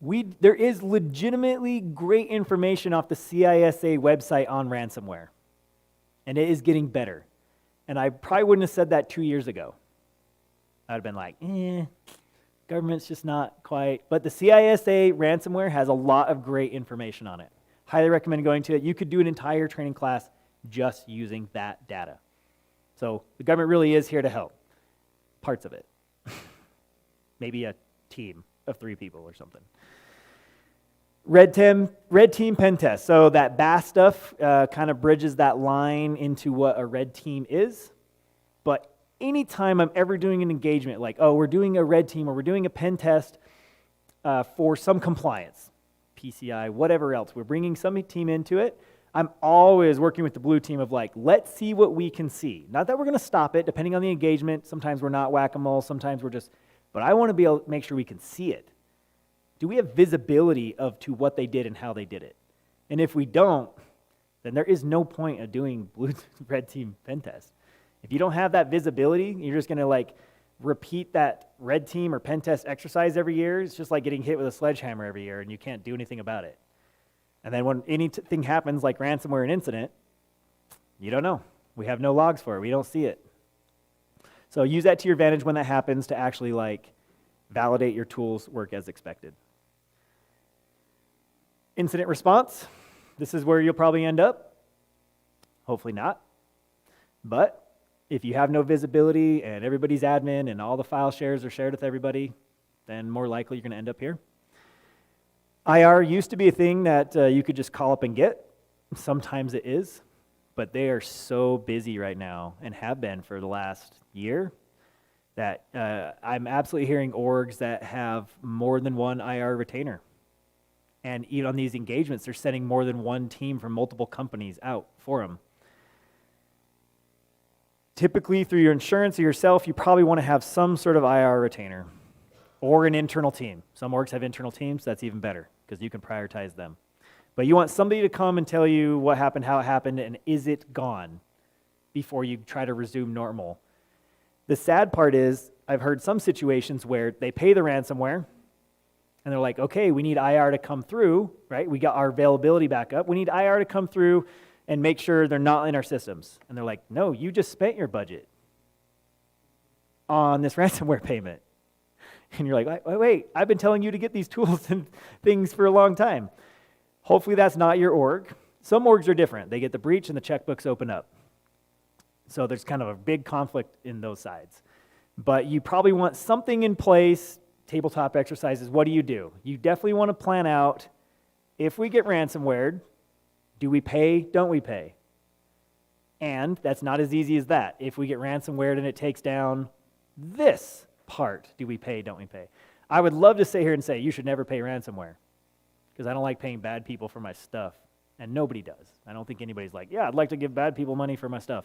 There is legitimately great information off the CISA website on ransomware, and it is getting better. And I probably wouldn't have said that 2 years ago. I'd have been like, government's just not quite. But the CISA ransomware has a lot of great information on it. Highly recommend going to it. You could do an entire training class just using that data. So the government really is here to help. Parts of it. Maybe a team of 3 people or something. Red team pen test. So that BAS stuff kind of bridges that line into what a red team is. But anytime I'm ever doing an engagement, like, oh, we're doing a red team or we're doing a pen test for some compliance, PCI, whatever else, we're bringing some team into it, I'm always working with the blue team of like, let's see what we can see. Not that we're going to stop it, depending on the engagement. Sometimes we're not whack-a-mole, sometimes we're just, but I want to be able to make sure we can see it. Do we have visibility to what they did and how they did it? And if we don't, then there is no point of doing red team pen test. If you don't have that visibility, you're just going to like repeat that red team or pen test exercise every year. It's just like getting hit with a sledgehammer every year and you can't do anything about it. And then when anything happens like ransomware and incident, you don't know. We have no logs for it. We don't see it. So use that to your advantage when that happens to actually like validate your tools work as expected. Incident response. This is where you'll probably end up. Hopefully not. But if you have no visibility and everybody's admin and all the file shares are shared with everybody, then more likely you're going to end up here. IR used to be a thing that you could just call up and get. Sometimes it is, but they are so busy right now and have been for the last year that I'm absolutely hearing orgs that have more than one IR retainer. And even on these engagements, they're sending more than one team from multiple companies out for them. Typically, through your insurance or yourself, you probably want to have some sort of IR retainer or an internal team. Some orgs have internal teams. That's even better because you can prioritize them. But you want somebody to come and tell you what happened, how it happened, and is it gone before you try to resume normal. The sad part is I've heard some situations where they pay the ransomware, and they're like, okay, we need IR to come through, right? We got our availability back up. We need IR to come through and make sure they're not in our systems. And they're like, no, you just spent your budget on this ransomware payment. And you're like, wait, I've been telling you to get these tools and things for a long time. Hopefully that's not your org. Some orgs are different. They get the breach and the checkbooks open up. So there's kind of a big conflict in those sides. But you probably want something in place. Tabletop exercises, what do? You definitely want to plan out, if we get ransomware, do we pay, don't we pay? And that's not as easy as that. If we get ransomware and it takes down this part, do we pay, don't we pay? I would love to sit here and say, you should never pay ransomware, because I don't like paying bad people for my stuff, and nobody does. I don't think anybody's like, yeah, I'd like to give bad people money for my stuff.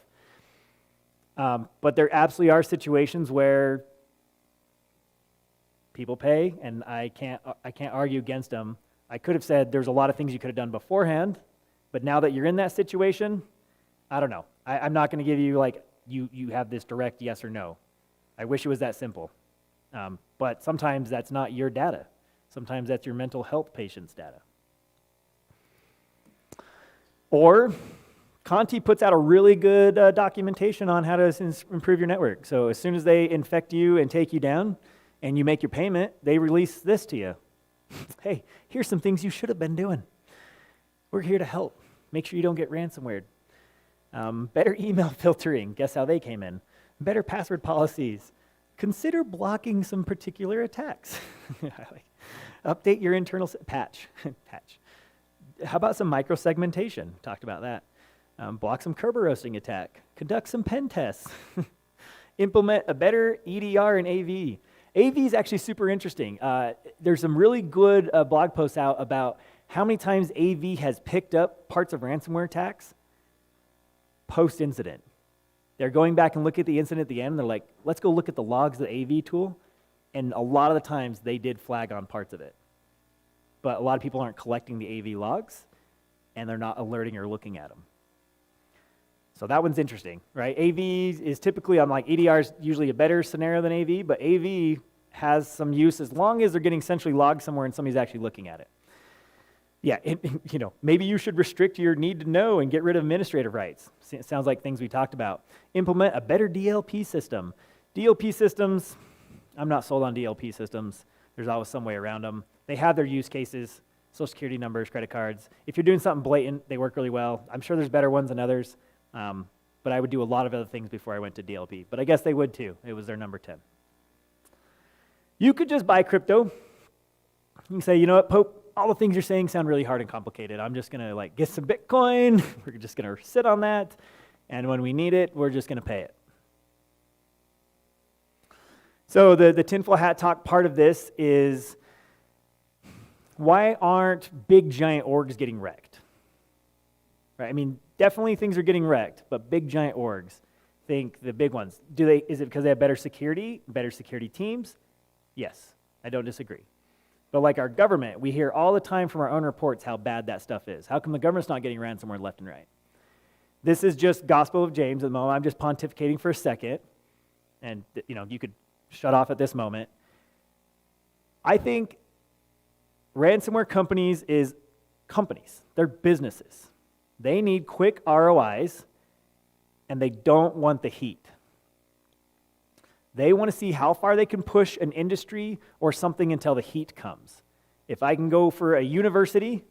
But there absolutely are situations where people pay, and I can't argue against them. I could have said there's a lot of things you could have done beforehand, but now that you're in that situation, I don't know. I'm not going to give you like, you have this direct yes or no. I wish it was that simple. But sometimes that's not your data. Sometimes that's your mental health patient's data. Or Conti puts out a really good documentation on how to improve your network. So as soon as they infect you and take you down, and you make your payment, they release this to you. Hey, here's some things you should have been doing. We're here to help. Make sure you don't get ransomware. Better email filtering. Guess how they came in. Better password policies. Consider blocking some particular attacks. Update your internal patch. How about some microsegmentation? Talked about that. Block some Kerber roasting attack. Conduct some pen tests. Implement a better EDR and AV. AV is actually super interesting. There's some really good blog posts out about how many times AV has picked up parts of ransomware attacks post-incident. They're going back and look at the incident at the end, and they're like, let's go look at the logs of the AV tool, and a lot of the times they did flag on parts of it. But a lot of people aren't collecting the AV logs, and they're not alerting or looking at them. So that one's interesting, right? AV is typically, I'm like, EDR is usually a better scenario than AV, but AV has some use as long as they're getting centrally logged somewhere and somebody's actually looking at it. Yeah, maybe you should restrict your need to know and get rid of administrative rights. It sounds like things we talked about. Implement a better DLP system. DLP systems, I'm not sold on DLP systems. There's always some way around them. They have their use cases, social security numbers, credit cards. If you're doing something blatant, they work really well. I'm sure there's better ones than others, but I would do a lot of other things before I went to DLP. But I guess they would too. It was their number 10. You could just buy crypto. You can say, you know what, Pope, all the things you're saying sound really hard and complicated. I'm just gonna get some Bitcoin. We're just gonna sit on that. And when we need it, we're just gonna pay it. So the tinfoil hat talk part of this is, why aren't big giant orgs getting wrecked? Right? I mean, definitely things are getting wrecked, but big giant orgs, think the big ones. Is it because they have better security teams? Yes, I don't disagree. But like our government, we hear all the time from our own reports how bad that stuff is. How come the government's not getting ransomware left and right? This is just Gospel of James at the moment. I'm just pontificating for a second, and you could shut off at this moment. I think ransomware companies is companies. They're businesses. They need quick ROIs, and they don't want the heat. They want to see how far they can push an industry or something until the heat comes. If I can go for a university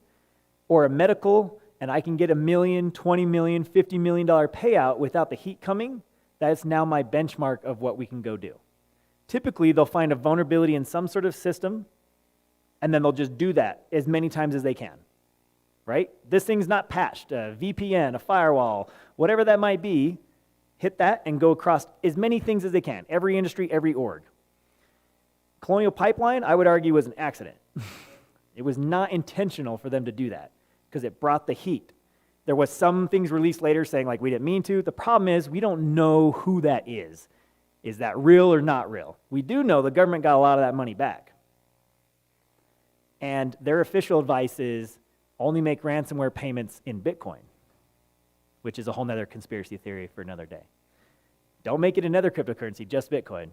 or a medical and I can get $1 million, $20 million, $50 million payout without the heat coming, that's now my benchmark of what we can go do. Typically, they'll find a vulnerability in some sort of system, and then they'll just do that as many times as they can, right? This thing's not patched, a VPN, a firewall, whatever that might be, hit that and go across as many things as they can, every industry, every org. Colonial Pipeline, I would argue, was an accident. It was not intentional for them to do that because it brought the heat. There was some things released later saying we didn't mean to. The problem is we don't know who that is. Is that real or not real? We do know the government got a lot of that money back. And their official advice is only make ransomware payments in Bitcoin, which is a whole nother conspiracy theory for another day. Don't make it another cryptocurrency, just Bitcoin.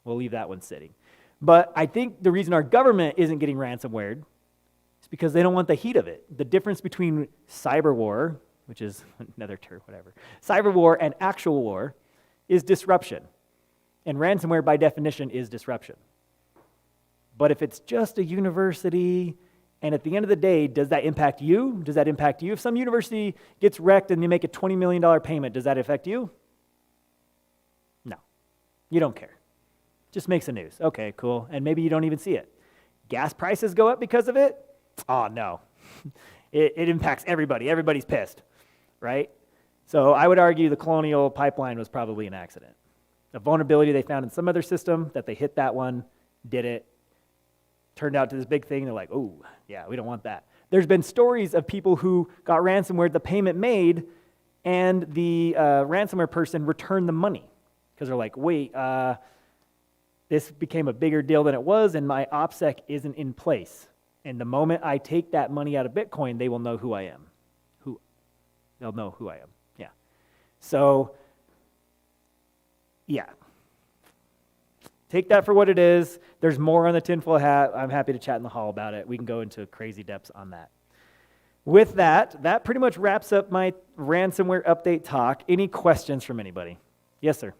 We'll leave that one sitting. But I think the reason our government isn't getting ransomware is because they don't want the heat of it. The difference between cyber war, which is another term, whatever, cyber war and actual war is disruption. And ransomware, by definition, is disruption. But if it's just a university, and at the end of the day, does that impact you? Does that impact you? If some university gets wrecked and they make a $20 million payment, does that affect you? No. You don't care. Just makes the news. Okay, cool. And maybe you don't even see it. Gas prices go up because of it? Oh, no. It impacts everybody. Everybody's pissed, right? So I would argue the Colonial Pipeline was probably an accident. A vulnerability they found in some other system that they hit that one, did it, turned out to this big thing. They're like, oh, yeah, we don't want that. There's been stories of people who got ransomware, the payment made, and the ransomware person returned the money because they're like, wait, this became a bigger deal than it was, and my OPSEC isn't in place. And the moment I take that money out of Bitcoin, they will know who I am. They'll know who I am. Yeah. So, yeah. Take that for what it is. There's more on the tinfoil hat. I'm happy to chat in the hall about it. We can go into crazy depths on that. With that, that pretty much wraps up my ransomware update talk. Any questions from anybody? Yes, sir.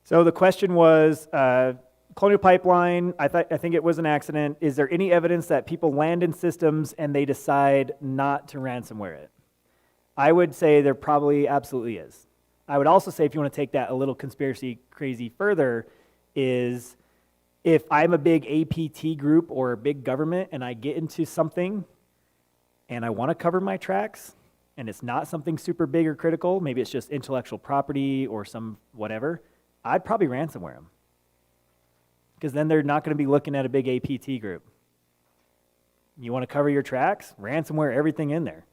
So the question was, Colonial Pipeline, I think it was an accident. Is there any evidence that people land in systems and they decide not to ransomware it? I would say there probably absolutely is. I would also say, if you want to take that a little conspiracy crazy further, is if I'm a big APT group or a big government and I get into something and I want to cover my tracks and it's not something super big or critical, maybe it's just intellectual property or some whatever, I'd probably ransomware them. Because then they're not going to be looking at a big APT group. You want to cover your tracks? Ransomware everything in there.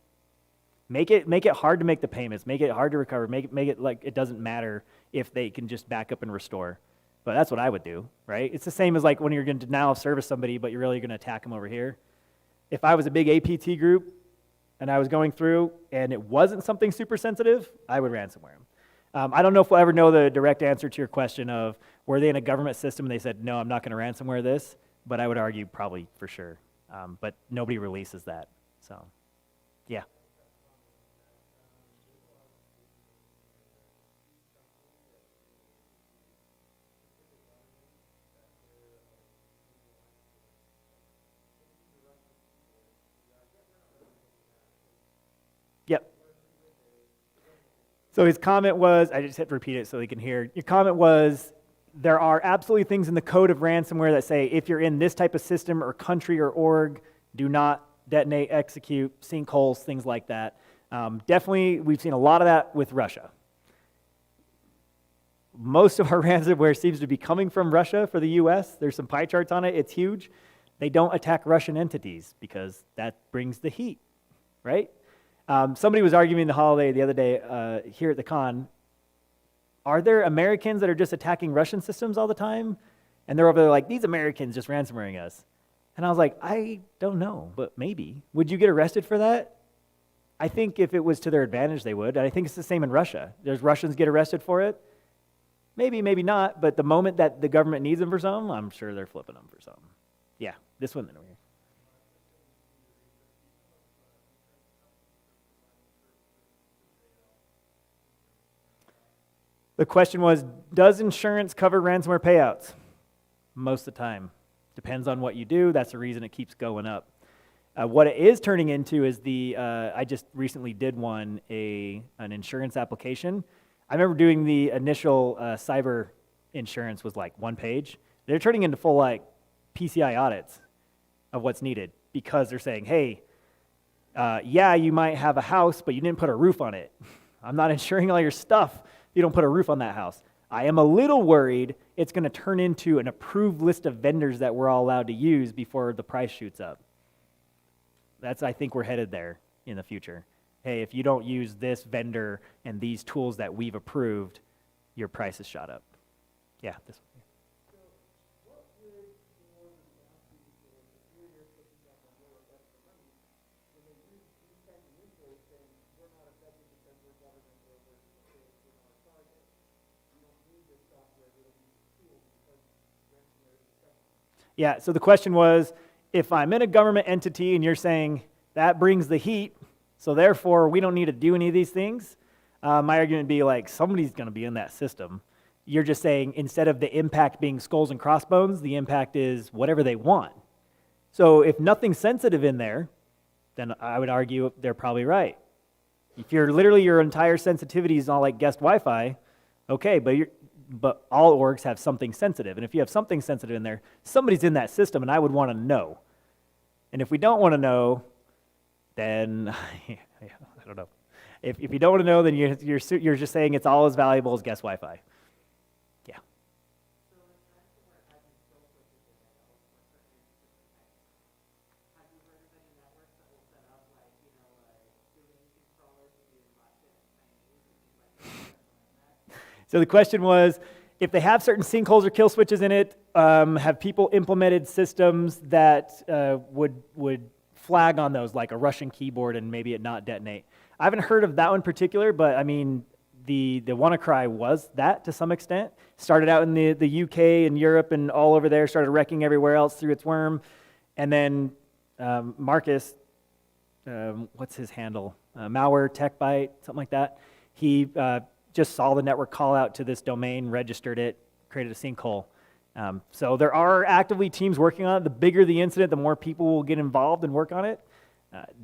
Make it hard to make the payments. Make it hard to recover. Make it like it doesn't matter if they can just back up and restore. But that's what I would do, right? It's the same as like when you're going to denial of service somebody, but you're really going to attack them over here. If I was a big APT group and I was going through and it wasn't something super sensitive, I would ransomware them. I don't know if we'll ever know the direct answer to your question of were they in a government system and they said, no, I'm not going to ransomware this, but I would argue probably for sure. But nobody releases that, so yeah. Yep. So his comment was, I just had to repeat it so they can hear. Your comment was, there are absolutely things in the code of ransomware that say if you're in this type of system or country or org, do not detonate, execute, sinkholes, things like that. Definitely, we've seen a lot of that with Russia. Most of our ransomware seems to be coming from Russia for the US. There's some pie charts on it. It's huge. They don't attack Russian entities because that brings the heat, right? Somebody was arguing the holiday the other day here at the con, are there Americans that are just attacking Russian systems all the time? And they're over there like, these Americans just ransomwaring us. And I was like, I don't know, but maybe. Would you get arrested for that? I think if it was to their advantage, they would. And I think it's the same in Russia. Does Russians get arrested for it? Maybe, maybe not. But the moment that the government needs them for something, I'm sure they're flipping them for something. Yeah, this one. The question was, does insurance cover ransomware payouts? Most of the time. Depends on what you do. That's the reason it keeps going up. What it is turning into is I just recently did an insurance application. I remember doing the initial cyber insurance was like 1 page. They're turning into full like PCI audits of what's needed because they're saying, hey, yeah, you might have a house, but you didn't put a roof on it. I'm not insuring all your stuff if you don't put a roof on that house. I am a little worried it's going to turn into an approved list of vendors that we're all allowed to use before the price shoots up. I think we're headed there in the future. Hey, if you don't use this vendor and these tools that we've approved, your price is shot up. Yeah, this one. Yeah, so the question was, if I'm in a government entity and you're saying that brings the heat, so therefore we don't need to do any of these things, my argument would be like, somebody's going to be in that system. You're just saying instead of the impact being skulls and crossbones, the impact is whatever they want. So if nothing's sensitive in there, then I would argue they're probably right. If your entire sensitivity is all like guest Wi-Fi, okay, but all orgs have something sensitive. And if you have something sensitive in there, somebody's in that system, and I would want to know. And if we don't want to know, then I don't know. If you don't want to know, then you're just saying it's all as valuable as guest Wi-Fi. Yeah. So the question was, if they have certain sinkholes or kill switches in it, have people implemented systems that would flag on those, like a Russian keyboard and maybe it not detonate? I haven't heard of that one in particular, but I mean, the WannaCry was that to some extent. Started out in the UK and Europe and all over there, started wrecking everywhere else through its worm. And then Marcus, what's his handle? Malware, TechBite, something like that. He just saw the network call out to this domain, registered it, created a sinkhole. So there are actively teams working on it. The bigger the incident, the more people will get involved and work on it.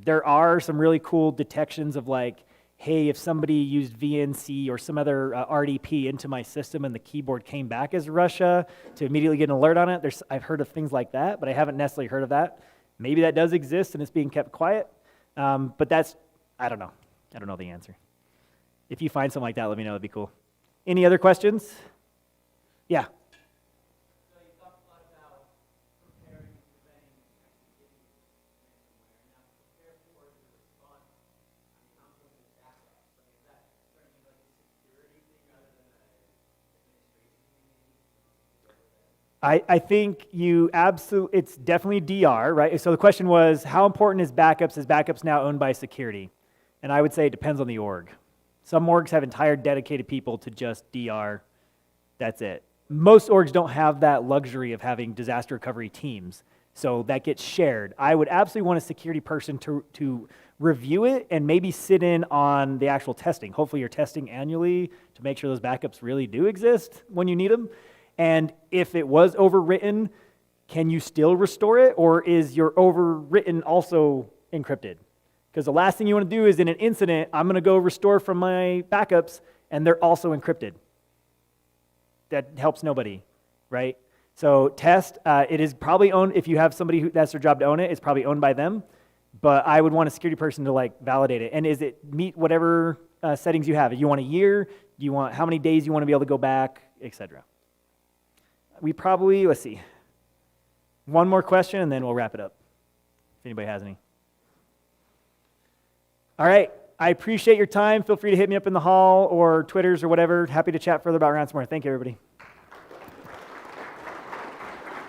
There are some really cool detections of like, hey, if somebody used VNC or some other RDP into my system and the keyboard came back as Russia, to immediately get an alert on it. I've heard of things like that, but I haven't necessarily heard of that. Maybe that does exist and it's being kept quiet, but I don't know. I don't know the answer. If you find something like that, let me know. That'd be cool. Any other questions? Yeah. So you talked a lot about preparing, preventing, actually getting ransomware. Now, prepare for the response. I'm confident in backup. But is that turning into like a security thing rather than a I think it's definitely DR, right? So the question was, how important is backups? Is backups now owned by security? And I would say it depends on the org. Some orgs have entire dedicated people to just DR. That's it. Most orgs don't have that luxury of having disaster recovery teams. So that gets shared. I would absolutely want a security person to review it and maybe sit in on the actual testing. Hopefully you're testing annually to make sure those backups really do exist when you need them. And if it was overwritten, can you still restore it, or is your overwritten also encrypted? Because the last thing you want to do is in an incident, I'm going to go restore from my backups, and they're also encrypted. That helps nobody, right? So test, it is probably owned, if you have somebody that's their job to own it, it's probably owned by them, but I would want a security person to like validate it. And is it meet whatever settings you have? You want a year? Do you want how many days you want to be able to go back, etc.? We probably, let's see, one more question and then we'll wrap it up, if anybody has any. All right, I appreciate your time. Feel free to hit me up in the hall or Twitters or whatever. Happy to chat further about ransomware. Thank you, everybody.